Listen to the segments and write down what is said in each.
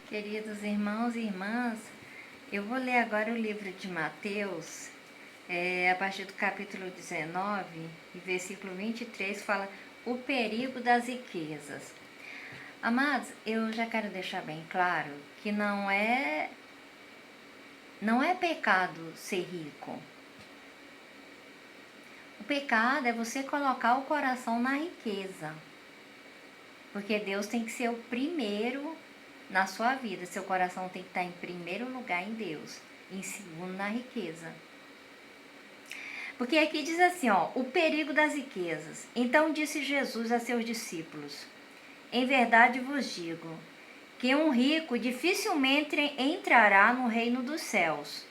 Queridos irmãos e irmãs, eu vou ler agora o livro de Mateus, a partir do capítulo 19, e versículo 23, fala o perigo das riquezas. Amados, eu já quero deixar bem claro que não é pecado ser rico. O pecado é você colocar o coração na riqueza, porque Deus tem que ser o primeiro na sua vida. Seu coração tem que estar em primeiro lugar em Deus, em segundo na riqueza. Porque aqui diz assim, o perigo das riquezas. Então disse Jesus a seus discípulos: em verdade vos digo, que um rico dificilmente entrará no reino dos céus.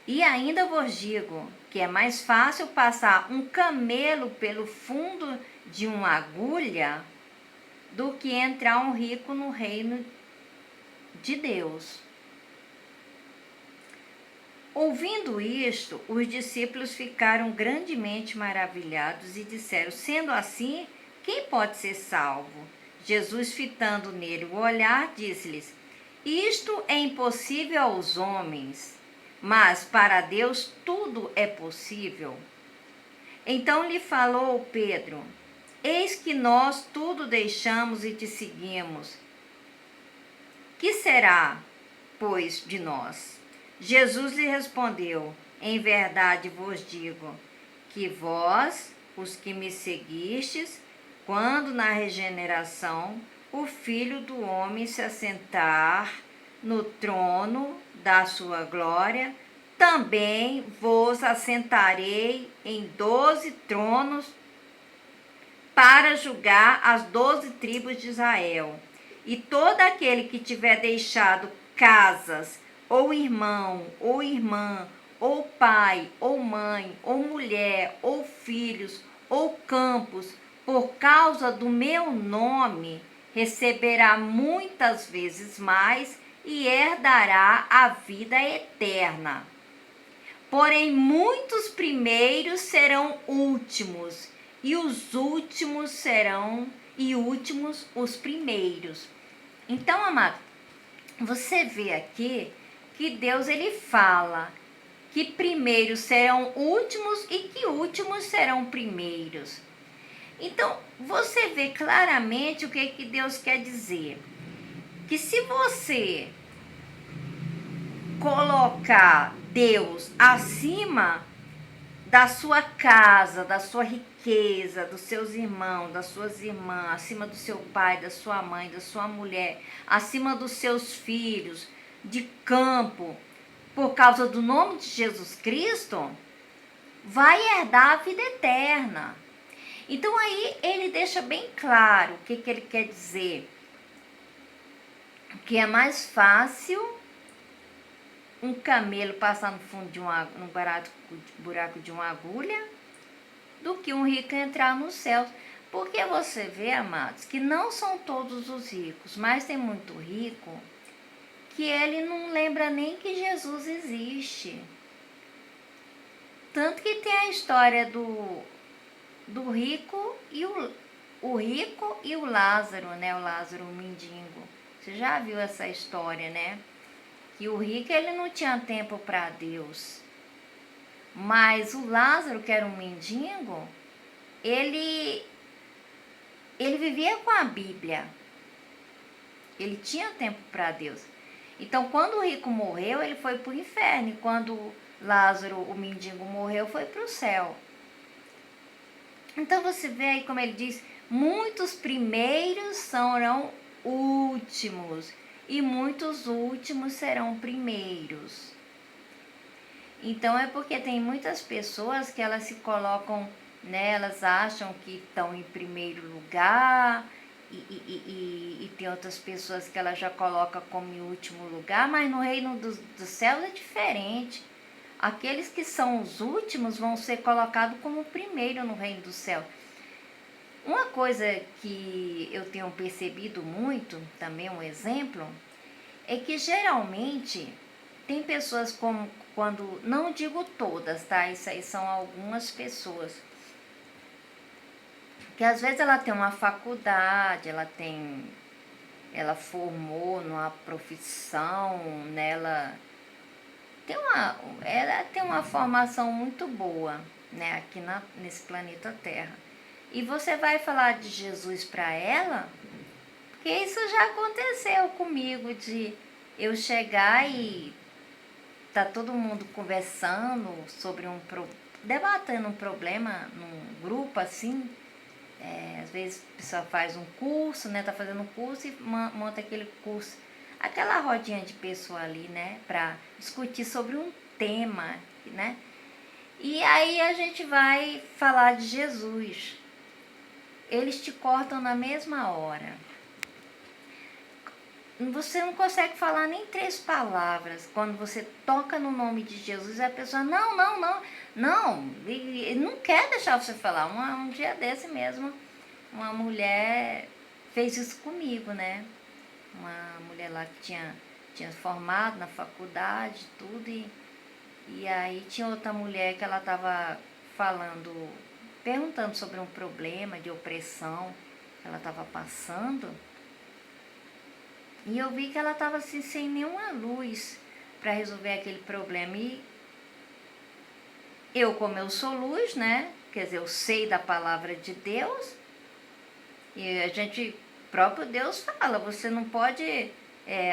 E ainda vos digo que é mais fácil passar um camelo pelo fundo de uma agulha do que entrar um rico no reino de Deus. Ouvindo isto, os discípulos ficaram grandemente maravilhados e disseram: sendo assim, quem pode ser salvo? Jesus, fitando nele o olhar, disse-lhes: isto é impossível aos homens, mas para Deus tudo é possível. Então lhe falou Pedro: eis que nós tudo deixamos e te seguimos. Que será, pois, de nós? Jesus lhe respondeu: em verdade vos digo, que vós, os que me seguistes, quando na regeneração o Filho do Homem se assentar no trono da sua glória, também vos assentarei em 12 tronos para julgar as 12 tribos de Israel. E todo aquele que tiver deixado casas, ou irmão, ou irmã, ou pai, ou mãe, ou mulher, ou filhos, ou campos, por causa do meu nome, receberá muitas vezes mais e herdará a vida eterna. Porém, muitos primeiros serão últimos, e os últimos serão últimos os primeiros. Então, amado, você vê aqui que Deus ele fala que primeiros serão últimos e que últimos serão primeiros. Então, você vê claramente o que Deus quer dizer. Que se você colocar Deus acima da sua casa, da sua riqueza, dos seus irmãos, das suas irmãs, acima do seu pai, da sua mãe, da sua mulher, acima dos seus filhos, de campo, por causa do nome de Jesus Cristo, vai herdar a vida eterna. Então aí ele deixa bem claro o que ele quer dizer. Que é mais fácil um camelo passar no fundo de no buraco de uma agulha do que um rico entrar no céu. Porque você vê, amados, que não são todos os ricos, mas tem muito rico que ele não lembra nem que Jesus existe. Tanto que tem a história do rico e o rico e o Lázaro, né? O Lázaro, o mendigo. Você já viu essa história, né? Que o rico ele não tinha tempo para Deus. Mas o Lázaro, que era um mendigo, ele vivia com a Bíblia. Ele tinha tempo para Deus. Então, quando o rico morreu, ele foi para o inferno. E quando Lázaro, o mendigo, morreu, foi para o céu. Então, você vê aí como ele diz, muitos primeiros serão últimos. E muitos últimos serão primeiros. Então, é porque tem muitas pessoas que elas se colocam, né, elas acham que estão em primeiro lugar e tem outras pessoas que ela já coloca como em último lugar, mas no reino dos céus é diferente. Aqueles que são os últimos vão ser colocados como primeiro no reino do céu. Uma coisa que eu tenho percebido muito, também um exemplo, é que geralmente tem pessoas como quando, não digo todas, tá? Isso aí são algumas pessoas. Que às vezes ela tem uma faculdade, ela tem ela formou numa profissão, nela ela tem uma formação muito boa, né, aqui nesse planeta Terra. E você vai falar de Jesus para ela, porque isso já aconteceu comigo, de eu chegar e tá todo mundo conversando sobre debatendo um problema num grupo assim. Às vezes a pessoa faz um curso, né, tá fazendo um curso e monta aquele curso, aquela rodinha de pessoa ali, né, para discutir sobre um tema, né? E aí a gente vai falar de Jesus. Eles te cortam na mesma hora. Você não consegue falar nem 3 palavras. Quando você toca no nome de Jesus, a pessoa, não, ele não quer deixar você falar. Um dia desse mesmo, uma mulher fez isso comigo, né? Uma mulher lá que tinha formado na faculdade, tudo, e aí tinha outra mulher que ela estava perguntando sobre um problema de opressão que ela estava passando. E eu vi que ela estava assim, sem nenhuma luz para resolver aquele problema. E eu, como eu sou luz, né? Quer dizer, eu sei da palavra de Deus. E próprio Deus fala, você não pode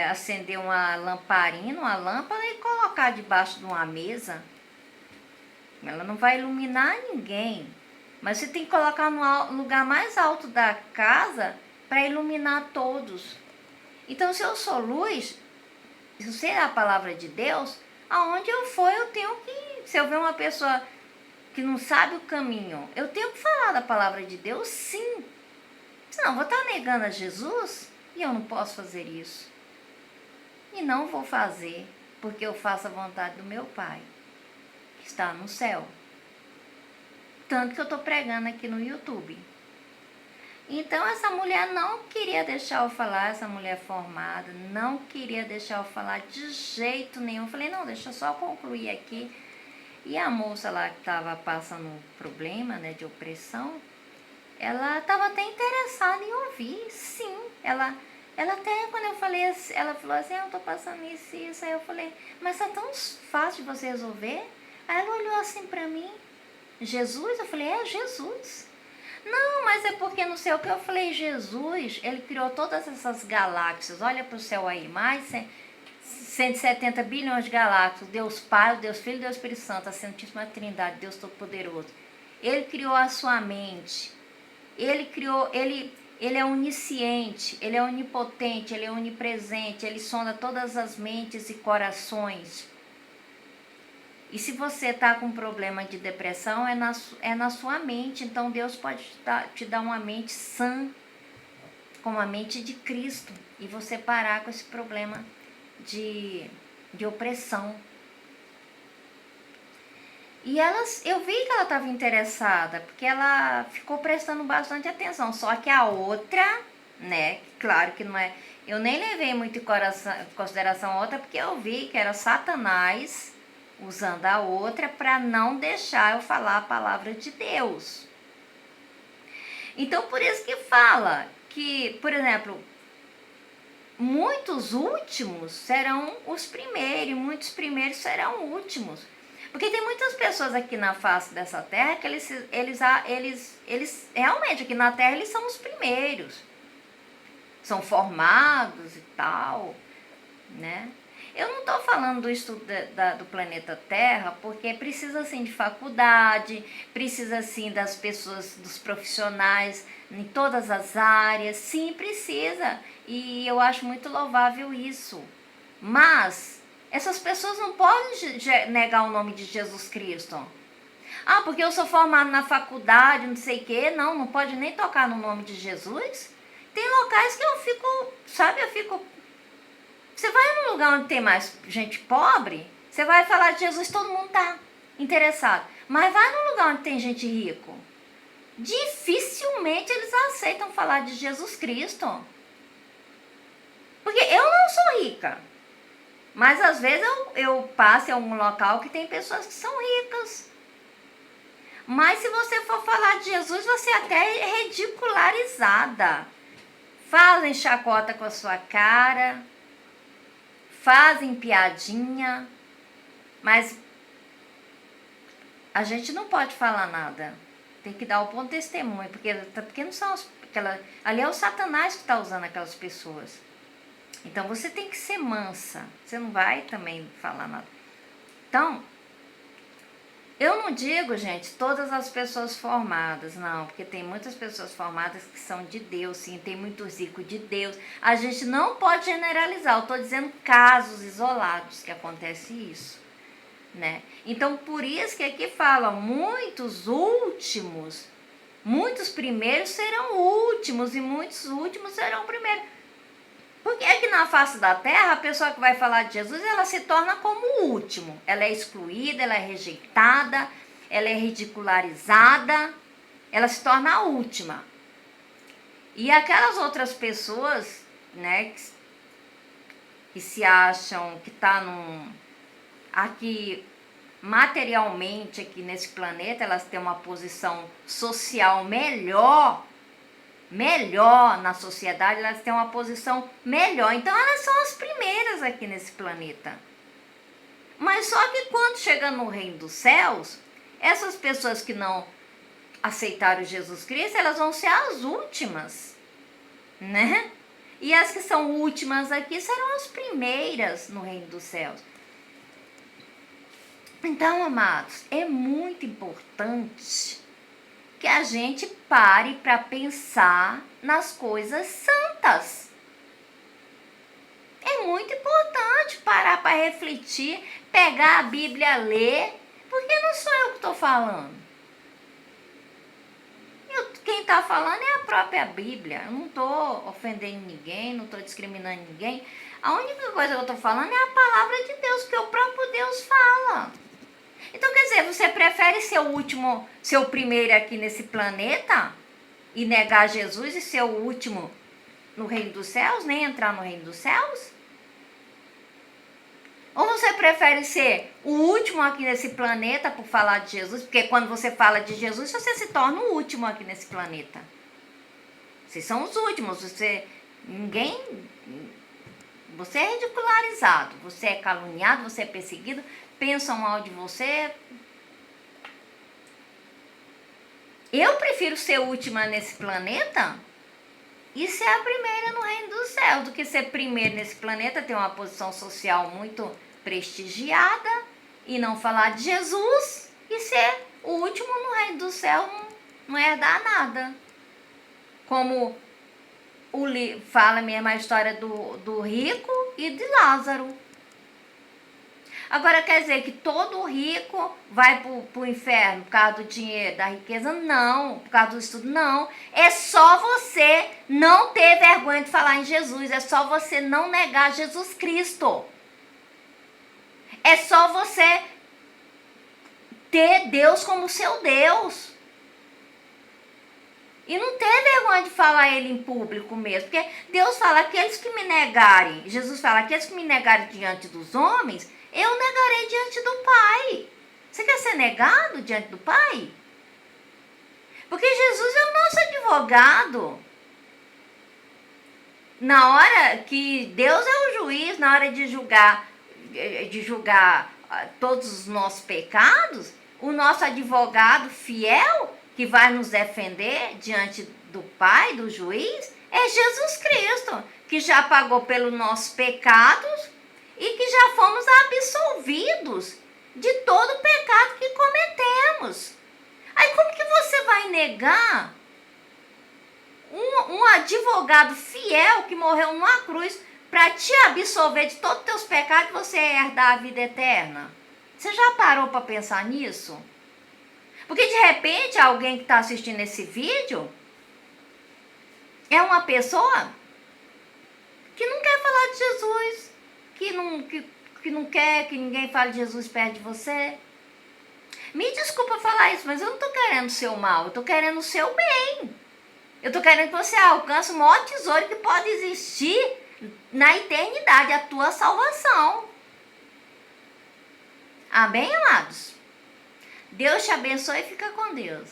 acender uma lamparina, uma lâmpada e colocar debaixo de uma mesa. Ela não vai iluminar ninguém. Mas você tem que colocar no lugar mais alto da casa para iluminar todos. Então, se eu sou luz, se eu sei a palavra de Deus, aonde eu for, eu tenho que... Se eu ver uma pessoa que não sabe o caminho, eu tenho que falar da palavra de Deus, sim. Senão, eu vou estar negando a Jesus e eu não posso fazer isso. E não vou fazer, porque eu faço a vontade do meu Pai, que está no céu. Tanto que eu estou pregando aqui no YouTube. Então, essa mulher não queria deixar eu falar, essa mulher formada, não queria deixar eu falar de jeito nenhum. Eu falei, não, deixa eu só concluir aqui. E a moça lá que estava passando um problema, né, de opressão, ela estava até interessada em ouvir, sim. Ela até, quando eu falei, ela falou assim, eu estou passando isso e isso. Aí eu falei, mas é tão fácil de você resolver? Aí ela olhou assim para mim, Jesus? Eu falei, Jesus. Não, mas é porque não sei o que. Eu falei, Jesus, ele criou todas essas galáxias. Olha para o céu aí, mais 170 bilhões de galáxias. Deus Pai, Deus Filho e Deus Espírito Santo, a Santíssima Trindade, Deus Todo-Poderoso. Ele criou a sua mente. Ele é onisciente, ele é onipotente, ele é onipresente, ele sonda todas as mentes e corações. E se você está com problema de depressão, é na sua mente. Então Deus pode te dar uma mente sã, como a mente de Cristo. E você parar com esse problema de opressão. E eu vi que ela estava interessada, porque ela ficou prestando bastante atenção. Só que a outra, né, claro que não é... Eu nem levei muito em consideração a outra, porque eu vi que era Satanás usando a outra para não deixar eu falar a palavra de Deus. Então, por isso que fala que, por exemplo, muitos últimos serão os primeiros, e muitos primeiros serão últimos. Porque tem muitas pessoas aqui na face dessa terra que eles realmente, aqui na terra, eles são os primeiros. São formados e tal, né? Eu não estou falando do estudo do planeta Terra, porque precisa, sim, de faculdade, precisa, sim, das pessoas, dos profissionais em todas as áreas. Sim, precisa. E eu acho muito louvável isso. Mas essas pessoas não podem negar o nome de Jesus Cristo. Ah, porque eu sou formado na faculdade, não sei o quê. Não pode nem tocar no nome de Jesus. Tem locais que eu fico, Você vai num lugar onde tem mais gente pobre, você vai falar de Jesus, todo mundo tá interessado. Mas vai num lugar onde tem gente rico, dificilmente eles aceitam falar de Jesus Cristo. Porque eu não sou rica, mas às vezes eu passo em algum local que tem pessoas que são ricas. Mas se você for falar de Jesus, você até é ridicularizada. fazem chacota com a sua cara, fazem piadinha, mas a gente não pode falar nada. Tem que dar o bom testemunho, porque não são ali é o Satanás que está usando aquelas pessoas. Então você tem que ser mansa. Você não vai também falar nada. Então, eu não digo, gente, todas as pessoas formadas, não, porque tem muitas pessoas formadas que são de Deus, sim, tem muitos ricos de Deus. A gente não pode generalizar, eu estou dizendo casos isolados que acontece isso, né? Então, por isso que aqui fala, muitos primeiros serão últimos e muitos últimos serão primeiros. Porque é que na face da terra, a pessoa que vai falar de Jesus, ela se torna como o último. Ela é excluída, ela é rejeitada, ela é ridicularizada, ela se torna a última. E aquelas outras pessoas, né, que se acham que está aqui materialmente, aqui nesse planeta, elas têm uma posição social melhor na sociedade, elas têm uma posição melhor. Então, elas são as primeiras aqui nesse planeta. Mas só que quando chega no reino dos céus, essas pessoas que não aceitaram Jesus Cristo, elas vão ser as últimas, né? E as que são últimas aqui serão as primeiras no reino dos céus. Então, amados, é muito importante que a gente pare para pensar nas coisas santas. É muito importante parar para refletir, pegar a Bíblia, ler, porque não sou eu que estou falando. Quem está falando é a própria Bíblia. Eu não estou ofendendo ninguém, não estou discriminando ninguém. A única coisa que eu estou falando é a palavra de Deus, que o próprio Deus fala. Então, quer dizer, você prefere ser o último, ser o primeiro aqui nesse planeta e negar Jesus e ser o último no reino dos céus, nem entrar no reino dos céus? Ou você prefere ser o último aqui nesse planeta por falar de Jesus? Porque quando você fala de Jesus, você se torna o último aqui nesse planeta. Vocês são os últimos, você é ridicularizado, você é caluniado, você é perseguido, pensam mal de você. Eu prefiro ser última nesse planeta e ser a primeira no reino dos céus do que ser primeiro nesse planeta, ter uma posição social muito prestigiada e não falar de Jesus e ser o último no reino dos céus, não herdar nada. Como fala mesmo a história do rico e de Lázaro. Agora, quer dizer que todo rico vai pro inferno por causa do dinheiro, da riqueza? Não. Por causa do estudo? Não. É só você não ter vergonha de falar em Jesus. É só você não negar Jesus Cristo. É só você ter Deus como seu Deus. E não ter vergonha de falar ele em público mesmo. Porque Deus fala, aqueles que me negarem, Jesus fala, aqueles que me negarem diante dos homens, eu negarei diante do Pai. Você quer ser negado diante do Pai? Porque Jesus é o nosso advogado. Na hora que Deus é o juiz, na hora de julgar todos os nossos pecados, o nosso advogado fiel, que vai nos defender diante do Pai, do juiz, é Jesus Cristo, que já pagou pelos nossos pecados e que já fomos absolvidos de todo o pecado que cometemos. Aí como que você vai negar um advogado fiel que morreu numa cruz para te absolver de todos os teus pecados e você herdar a vida eterna? Você já parou para pensar nisso? Porque de repente alguém que está assistindo esse vídeo é uma pessoa que não quer falar de Jesus, que não quer que ninguém fale de Jesus perto de você. Me desculpa falar isso, mas eu não estou querendo o seu mal, eu estou querendo o seu bem. Eu estou querendo que você alcance o maior tesouro que pode existir na eternidade, a tua salvação. Amém, amados? Deus te abençoe e fica com Deus.